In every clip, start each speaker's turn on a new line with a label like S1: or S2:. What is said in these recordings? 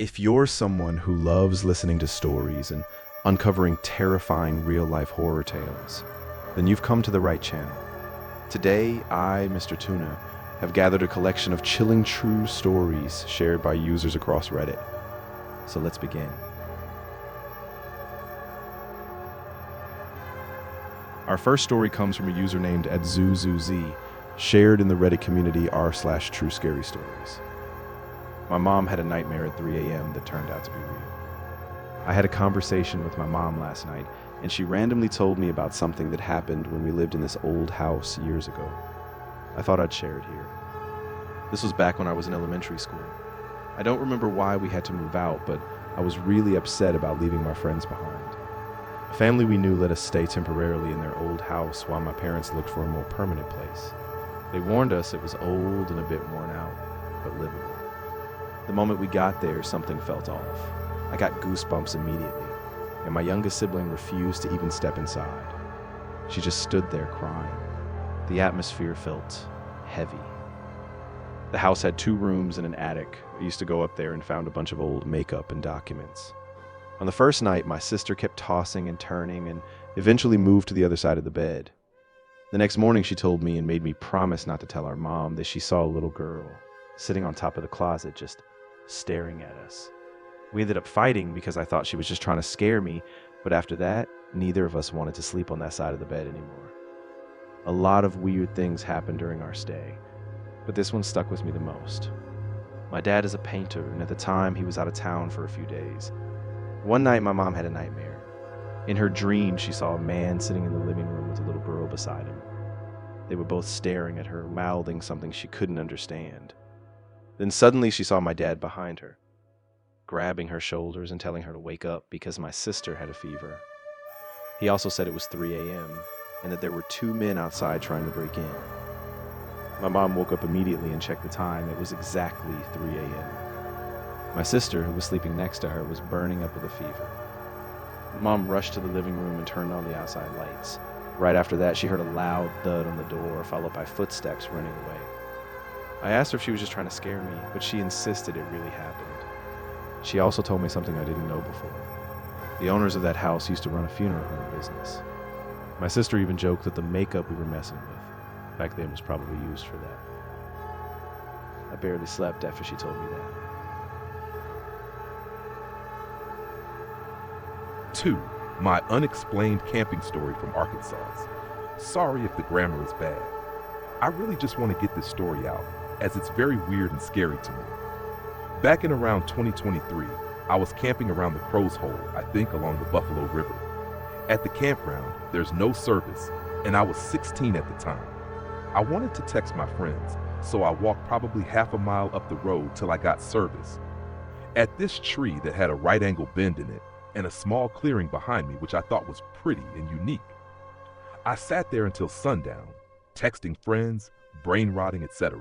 S1: If you're someone who loves listening to stories and uncovering terrifying real-life horror tales, then you've come to the right channel. Today, I, Mr. Tuna, have gathered a collection of chilling true stories shared by users across Reddit. So let's begin. Our first story comes from a user named @ZooZooZ, shared in the Reddit community r/true scary stories. My mom had a nightmare at 3 a.m. that turned out to be real. I had a conversation with my mom last night, and she randomly told me about something that happened when we lived in this old house years ago. I thought I'd share it here. This was back when I was in elementary school. I don't remember why we had to move out, but I was really upset about leaving my friends behind. A family we knew let us stay temporarily in their old house while my parents looked for a more permanent place. They warned us it was old and a bit worn out, but livable. The moment we got there, something felt off. I got goosebumps immediately, and my youngest sibling refused to even step inside. She just stood there crying. The atmosphere felt heavy. The house had 2 rooms and an attic. I used to go up there and found a bunch of old makeup and documents. On the first night, my sister kept tossing and turning and eventually moved to the other side of the bed. The next morning, she told me and made me promise not to tell our mom that she saw a little girl sitting on top of the closet just staring at us. We ended up fighting because I thought she was just trying to scare me, but after that, neither of us wanted to sleep on that side of the bed anymore. A lot of weird things happened during our stay, but this one stuck with me the most. My dad is a painter, and at the time, he was out of town for a few days. One night, my mom had a nightmare. In her dream, she saw a man sitting in the living room with a little girl beside him. They were both staring at her, mouthing something she couldn't understand. Then suddenly she saw my dad behind her, grabbing her shoulders and telling her to wake up because my sister had a fever. He also said it was 3 a.m. and that there were 2 men outside trying to break in. My mom woke up immediately and checked the time. It was exactly 3 a.m. My sister, who was sleeping next to her, was burning up with a fever. Mom rushed to the living room and turned on the outside lights. Right after that, she heard a loud thud on the door, followed by footsteps running away. I asked her if she was just trying to scare me, but she insisted it really happened. She also told me something I didn't know before. The owners of that house used to run a funeral home business. My sister even joked that the makeup we were messing with back then was probably used for that. I barely slept after she told me that.
S2: 2. My unexplained camping story from Arkansas. Sorry if the grammar is bad. I really just want to get this story out, as it's very weird and scary to me. Back in around 2023, I was camping around the Crow's Hole, I think along the Buffalo River. At the campground, there's no service, and I was 16 at the time. I wanted to text my friends, so I walked probably half a mile up the road till I got service. At this tree that had a right angle bend in it, and a small clearing behind me, which I thought was pretty and unique. I sat there until sundown, texting friends, brain rotting, etc.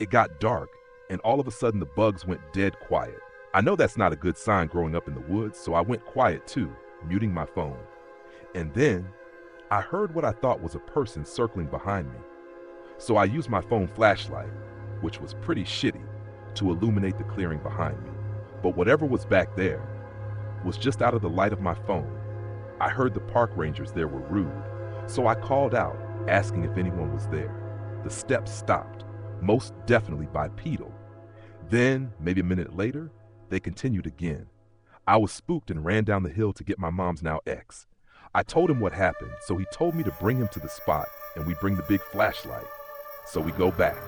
S2: It got dark, and all of a sudden the bugs went dead quiet. I know that's not a good sign growing up in the woods, so I went quiet too, muting my phone. And then I heard what I thought was a person circling behind me. So I used my phone flashlight, which was pretty shitty, to illuminate the clearing behind me. But whatever was back there was just out of the light of my phone. I heard the park rangers there were rude, so I called out, asking if anyone was there. The steps stopped, most definitely bipedal. Then, maybe a minute later, they continued again. I was spooked and ran down the hill to get my mom's now ex. I told him what happened, so he told me to bring him to the spot, and we bring the big flashlight. So we go back.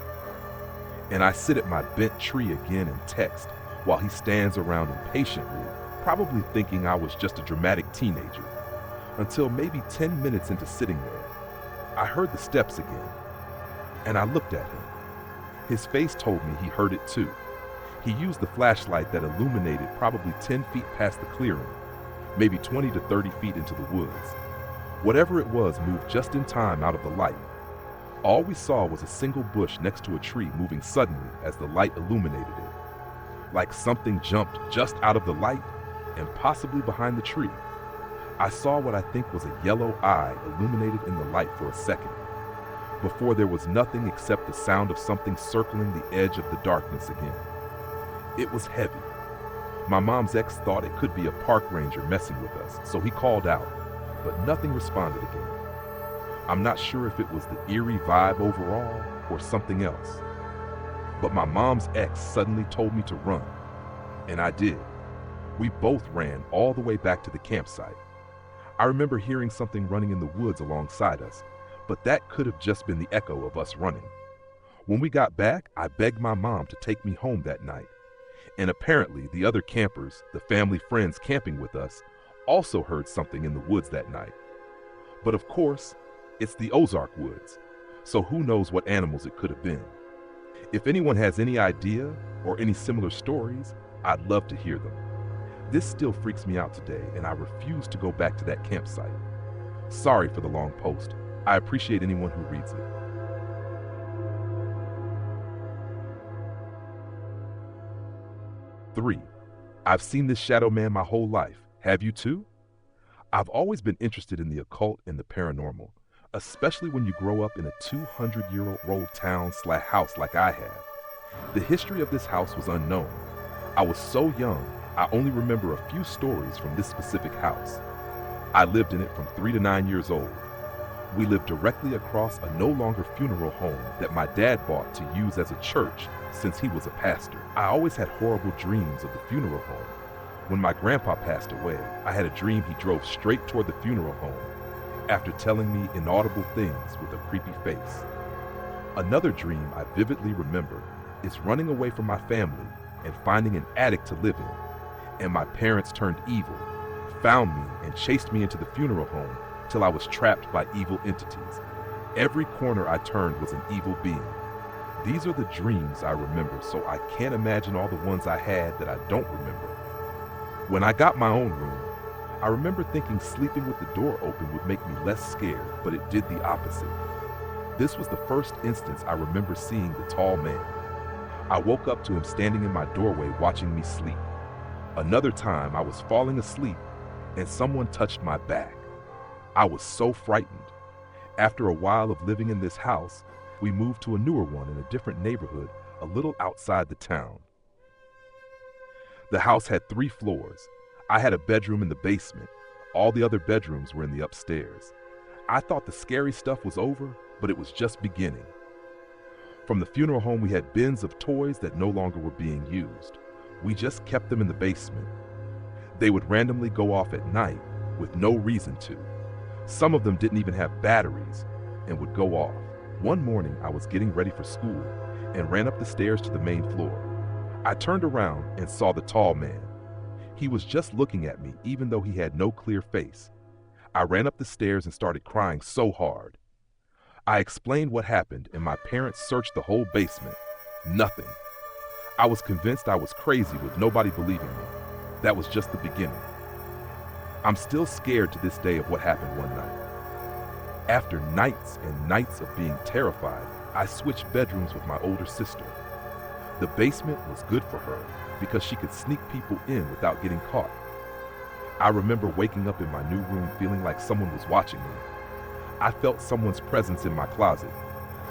S2: And I sit at my bent tree again and text, while he stands around impatiently, probably thinking I was just a dramatic teenager. Until maybe 10 minutes into sitting there, I heard the steps again, and I looked at him. His face told me he heard it too. He used the flashlight that illuminated probably 10 feet past the clearing, maybe 20 to 30 feet into the woods. Whatever it was moved just in time out of the light. All we saw was a single bush next to a tree moving suddenly as the light illuminated it. Like something jumped just out of the light and possibly behind the tree. I saw what I think was a yellow eye illuminated in the light for a second, before there was nothing except the sound of something circling the edge of the darkness again. It was heavy, My mom's ex thought it could be a park ranger messing with us, so he called out, but nothing responded again. I'm not sure if it was the eerie vibe overall or something else. But my mom's ex suddenly told me to run, and I did. We both ran all the way back to the campsite. I remember hearing something running in the woods alongside us, but that could have just been the echo of us running. When we got back, I begged my mom to take me home that night. And apparently the other campers, the family friends camping with us, also heard something in the woods that night. But of course, it's the Ozark Woods, so who knows what animals it could have been. If anyone has any idea or any similar stories, I'd love to hear them. This still freaks me out today, and I refuse to go back to that campsite. Sorry for the long post. I appreciate anyone who reads it. 3. I've seen this shadow man my whole life. Have you too? I've always been interested in the occult and the paranormal, especially when you grow up in a 200-year-old town/house like I have. The history of this house was unknown. I was so young, I only remember a few stories from this specific house. I lived in it from 3 to 9 years old. We lived directly across a no longer funeral home that my dad bought to use as a church since he was a pastor. I always had horrible dreams of the funeral home. When my grandpa passed away, I had a dream he drove straight toward the funeral home after telling me inaudible things with a creepy face. Another dream I vividly remember is running away from my family and finding an attic to live in, and my parents turned evil, found me, and chased me into the funeral home till I was trapped by evil entities. Every corner I turned was an evil being. These are the dreams I remember, so I can't imagine all the ones I had that I don't remember. When I got my own room, I remember thinking sleeping with the door open would make me less scared, but it did the opposite. This was the first instance I remember seeing the tall man. I woke up to him standing in my doorway watching me sleep. Another time I was falling asleep and someone touched my back. I was so frightened. After a while of living in this house, we moved to a newer one in a different neighborhood a little outside the town. The house had 3 floors. I had a bedroom in the basement. All the other bedrooms were in the upstairs. I thought the scary stuff was over, but it was just beginning. From the funeral home, we had bins of toys that no longer were being used. We just kept them in the basement. They would randomly go off at night with no reason to. Some of them didn't even have batteries and would go off. One morning, I was getting ready for school and ran up the stairs to the main floor. I turned around and saw the tall man. He was just looking at me, even though he had no clear face. I ran up the stairs and started crying so hard. I explained what happened, and my parents searched the whole basement. Nothing. I was convinced I was crazy with nobody believing me. That was just the beginning. I'm still scared to this day of what happened one night. After nights and nights of being terrified, I switched bedrooms with my older sister. The basement was good for her because she could sneak people in without getting caught. I remember waking up in my new room feeling like someone was watching me. I felt someone's presence in my closet.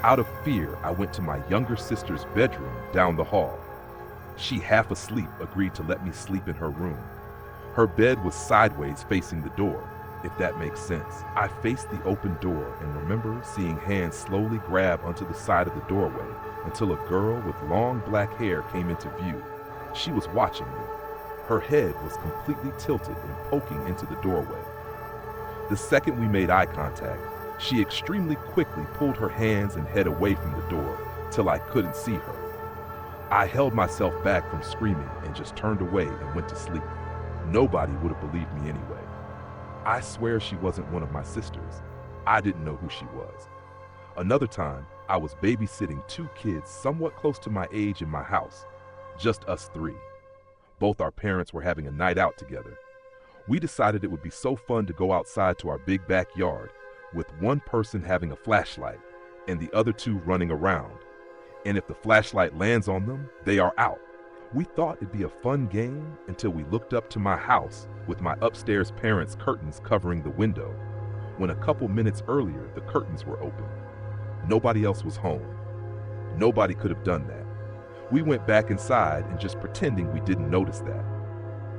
S2: Out of fear, I went to my younger sister's bedroom down the hall. She, half asleep, agreed to let me sleep in her room. Her bed was sideways facing the door, if that makes sense. I faced the open door and remember seeing hands slowly grab onto the side of the doorway until a girl with long black hair came into view. She was watching me. Her head was completely tilted and poking into the doorway. The second we made eye contact, she extremely quickly pulled her hands and head away from the door till I couldn't see her. I held myself back from screaming and just turned away and went to sleep. Nobody would have believed me anyway. I swear she wasn't one of my sisters. I didn't know who she was. Another time, I was babysitting 2 kids somewhat close to my age in my house, just us 3. Both our parents were having a night out together. We decided it would be so fun to go outside to our big backyard, with one person having a flashlight and the other 2 running around. And if the flashlight lands on them, they are out. We thought it'd be a fun game until we looked up to my house with my upstairs parents' curtains covering the window, when a couple minutes earlier the curtains were open. Nobody else was home. Nobody could have done that. We went back inside and just pretending we didn't notice that.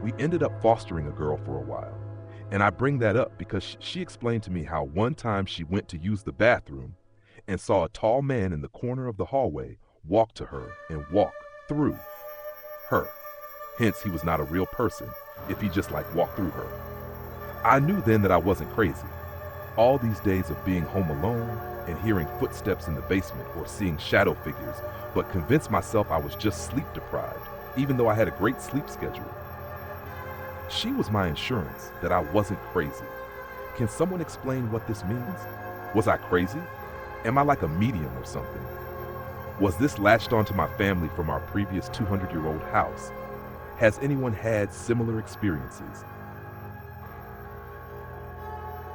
S2: We ended up fostering a girl for a while, and I bring that up because she explained to me how one time she went to use the bathroom and saw a tall man in the corner of the hallway walk to her and walk through her. Hence, he was not a real person if he just walked through her. I knew then that I wasn't crazy. All these days of being home alone and hearing footsteps in the basement or seeing shadow figures, but convinced myself I was just sleep deprived, even though I had a great sleep schedule. She was my insurance that I wasn't crazy. Can someone explain what this means? Was I crazy? Am I like a medium or something? Was this latched onto my family from our previous 200-year-old house? Has anyone had similar experiences?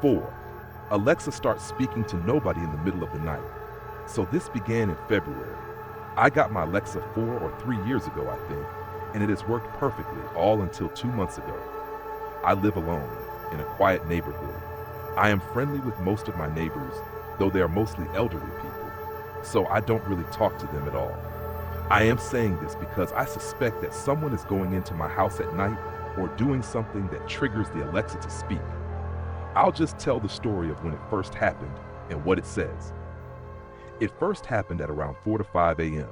S2: 4. Alexa starts speaking to nobody in the middle of the night. So this began in February. I got my Alexa 4 or 3 years ago, I think, and it has worked perfectly all until 2 months ago. I live alone in a quiet neighborhood. I am friendly with most of my neighbors, though they are mostly elderly people, so I don't really talk to them at all. I am saying this because I suspect that someone is going into my house at night or doing something that triggers the Alexa to speak. I'll just tell the story of when it first happened and what it says. It first happened at around 4 to 5 a.m.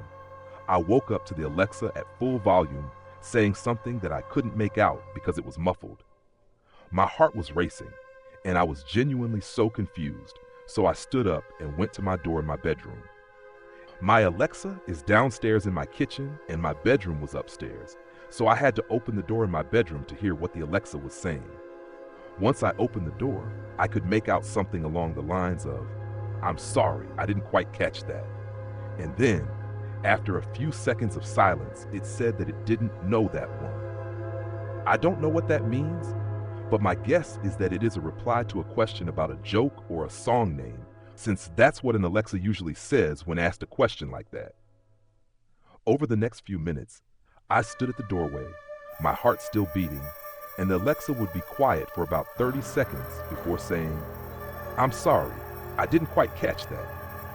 S2: I woke up to the Alexa at full volume saying something that I couldn't make out because it was muffled. My heart was racing, and I was genuinely so confused, so I stood up and went to my door in my bedroom. My Alexa is downstairs in my kitchen, and my bedroom was upstairs, so I had to open the door in my bedroom to hear what the Alexa was saying. Once I opened the door, I could make out something along the lines of, "I'm sorry, I didn't quite catch that." And then, after a few seconds of silence, it said that it didn't know that one. I don't know what that means, but my guess is that it is a reply to a question about a joke or a song name, since that's what an Alexa usually says when asked a question like that. Over the next few minutes, I stood at the doorway, my heart still beating, and the Alexa would be quiet for about 30 seconds before saying, "I'm sorry, I didn't quite catch that."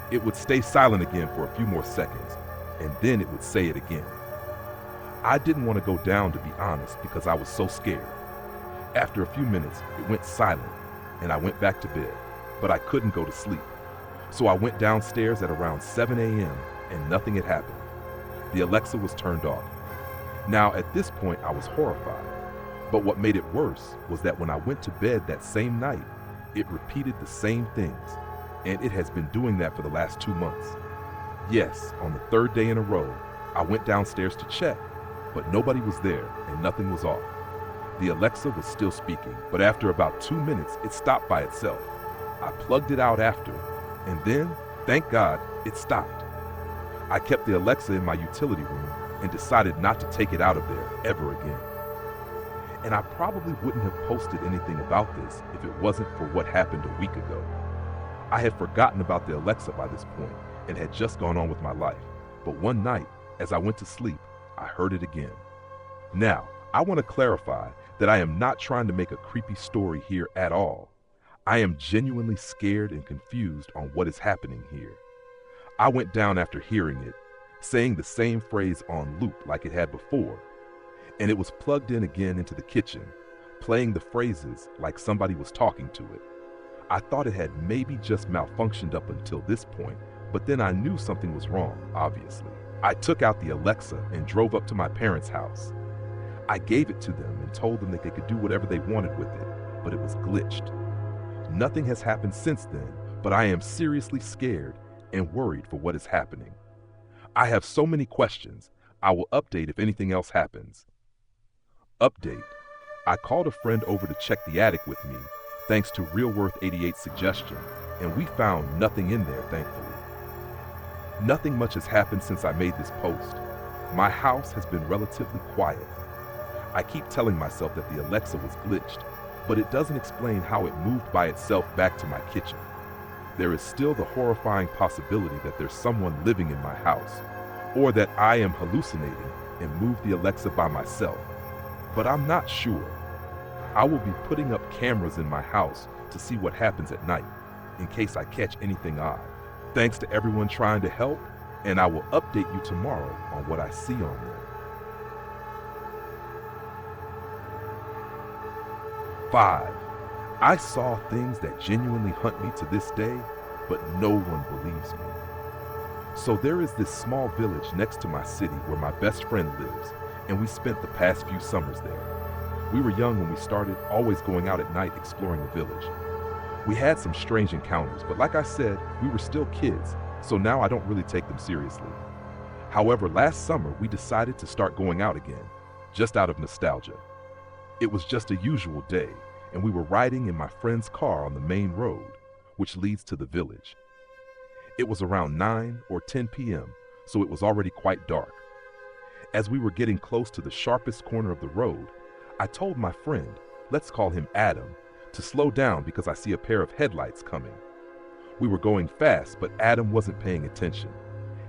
S2: It would stay silent again for a few more seconds, and then it would say it again. I didn't want to go down, to be honest, because I was so scared. After a few minutes, it went silent, and I went back to bed, but I couldn't go to sleep. So I went downstairs at around 7 a.m., and nothing had happened. The Alexa was turned off. Now, at this point, I was horrified. But what made it worse was that when I went to bed that same night, it repeated the same things, and it has been doing that for the last 2 months. Yes, on the 3rd day in a row, I went downstairs to check, but nobody was there and nothing was off. The Alexa was still speaking, but after about 2 minutes, it stopped by itself. I plugged it out after, and then, thank God, it stopped. I kept the Alexa in my utility room and decided not to take it out of there ever again. And I probably wouldn't have posted anything about this if it wasn't for what happened a week ago. I had forgotten about the Alexa by this point and had just gone on with my life. But one night, as I went to sleep, I heard it again. Now, I want to clarify that I am not trying to make a creepy story here at all. I am genuinely scared and confused on what is happening here. I went down after hearing it, saying the same phrase on loop like it had before, and it was plugged in again into the kitchen, playing the phrases like somebody was talking to it. I thought it had maybe just malfunctioned up until this point, but then I knew something was wrong, obviously. I took out the Alexa and drove up to my parents' house. I gave it to them and told them that they could do whatever they wanted with it, but it was glitched. Nothing has happened since then, but I am seriously scared and worried for what is happening. I have so many questions. I will update if anything else happens. Update. I called a friend over to check the attic with me, thanks to Realworth 88's suggestion, and we found nothing in there, thankfully. Nothing much has happened since I made this post. My house has been relatively quiet. I keep telling myself that the Alexa was glitched, but it doesn't explain how it moved by itself back to my kitchen. There is still the horrifying possibility that there's someone living in my house, or that I am hallucinating and moved the Alexa by myself. But I'm not sure. I will be putting up cameras in my house to see what happens at night, in case I catch anything odd. Thanks to everyone trying to help, and I will update you tomorrow on what I see on there. 5. I saw things that genuinely haunt me to this day, but no one believes me. So there is this small village next to my city where my best friend lives, and we spent the past few summers there. We were young when we started, always going out at night exploring the village. We had some strange encounters, but like I said, we were still kids, so now I don't really take them seriously. However, last summer we decided to start going out again, just out of nostalgia. It was just a usual day, and we were riding in my friend's car on the main road, which leads to the village. It was around 9 or 10 p.m., so it was already quite dark. As we were getting close to the sharpest corner of the road, I told my friend, let's call him Adam, to slow down because I see a pair of headlights coming. We were going fast, but Adam wasn't paying attention.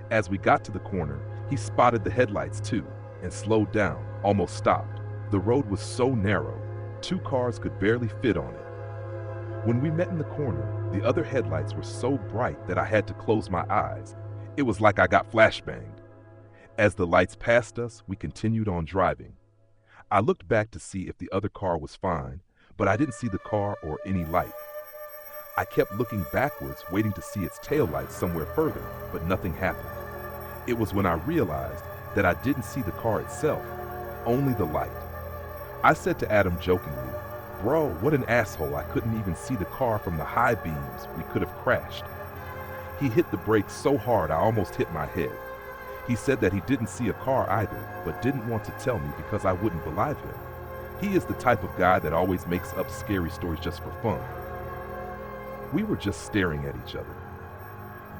S2: As we got to the corner, he spotted the headlights too, and slowed down, almost stopped. The road was so narrow, 2 cars could barely fit on it. When we met in the corner, the other headlights were so bright that I had to close my eyes. It was like I got flashbanged. As the lights passed us, we continued on driving. I looked back to see if the other car was fine, but I didn't see the car or any light. I kept looking backwards, waiting to see its taillights somewhere further, but nothing happened. It was when I realized that I didn't see the car itself, only the light. I said to Adam jokingly, "Bro, what an asshole, I couldn't even see the car from the high beams, we could have crashed." He hit the brakes so hard I almost hit my head. He said that he didn't see a car either, but didn't want to tell me because I wouldn't believe him. He is the type of guy that always makes up scary stories just for fun. We were just staring at each other,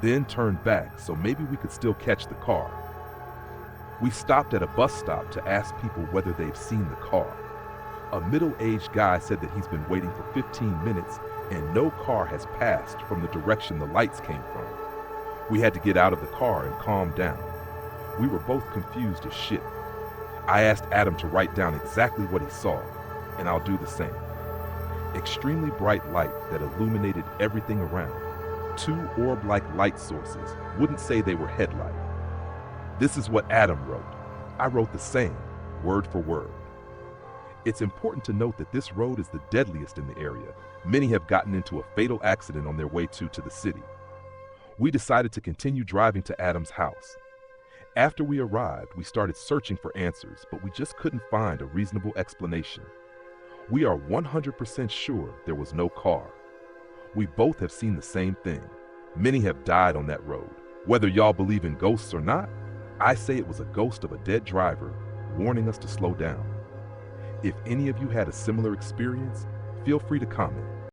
S2: then turned back so maybe we could still catch the car. We stopped at a bus stop to ask people whether they've seen the car. A middle-aged guy said that he's been waiting for 15 minutes and no car has passed from the direction the lights came from. We had to get out of the car and calm down. We were both confused as shit. I asked Adam to write down exactly what he saw, and I'll do the same. Extremely bright light that illuminated everything around. 2 orb-like light sources, wouldn't say they were headlight. This is what Adam wrote. I wrote the same, word for word. It's important to note that this road is the deadliest in the area. Many have gotten into a fatal accident on their way to the city. We decided to continue driving to Adam's house. After we arrived, we started searching for answers, but we just couldn't find a reasonable explanation. We are 100% sure there was no car. We both have seen the same thing. Many have died on that road. Whether y'all believe in ghosts or not, I say it was a ghost of a dead driver warning us to slow down. If any of you had a similar experience, feel free to comment.